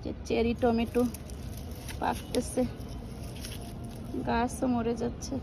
যে cherry tomato পাকতেছে, গাছও মরে যাচ্ছে।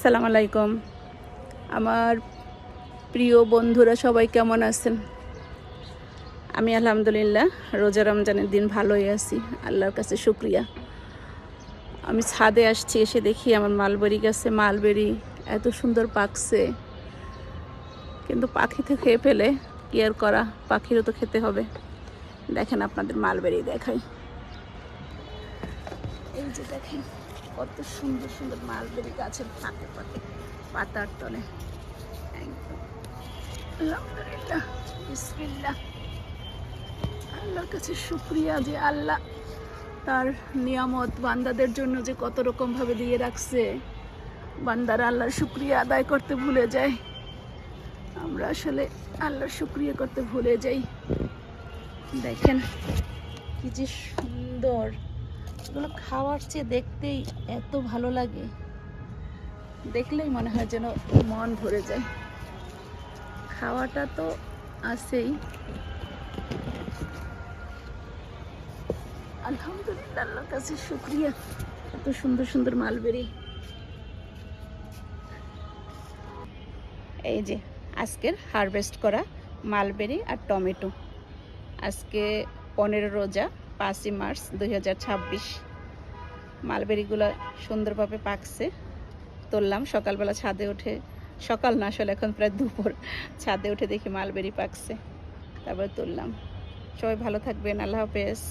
আসসালামু আলাইকুম আমার প্রিয় বন্ধুরা, সবাই কেমন আছেন? আমি আলহামদুলিল্লাহ রোজা রমজানের দিন ভালোই আছি, আল্লাহর কাছে শুকরিয়া। আমি ছাদে আসছি, এসে দেখি আমার মালবেরি গাছে মালবেরি এত সুন্দর পাকছে, কিন্তু পাখি তো খেয়ে ফেলে, কি আর করা, পাখিরও তো খেতে হবে। দেখেন আপনাদের মালবেরি দেখাই, এই যে দেখেন কত সুন্দর সুন্দর মালবেরি গাছের ফাঁকে ফাঁকে পাতার তলে। একদম আলহামদুলিল্লাহ, বিসমিল্লাহ। আল্লাহর কাছে শুকরিয়া যে আল্লাহ তার নিয়ামত বান্দাদের জন্য যে কত রকম ভাবে দিয়ে রাখছে। বান্দারা আল্লাহর শুকরিয়া আদায় করতে ভুলে যায়, আমরা আসলে আল্লাহর শুকরিয়া করতে ভুলে যাই। দেখেন কি যে সুন্দর, এগুলো খাওয়ার চেয়ে দেখতেই এত ভালো লাগে, দেখলেই মনে হয় যেন মন ভরে যায়। খাওয়াটা তো আছেই, আলহামদুলিল্লাহ আল্লাহর কাছে শুকরিয়া, এত সুন্দর সুন্দর মালবেরি। এই যে আজকের হারভেস্ট করা মালবেরি আর টমেটো। আজকে 15 রোজা, 5ই মার্চ 2026। মালবেরিগুলো সুন্দরভাবে পাকছে, তুললাম সকালবেলা ছাদে উঠে, সকাল না আসলে এখন প্রায় দুপুর, ছাদে উঠে দেখি মালবেরি পাকছে, তারপর তুললাম। সবাই ভালো থাকবেন, আল্লাহ হাফেজ।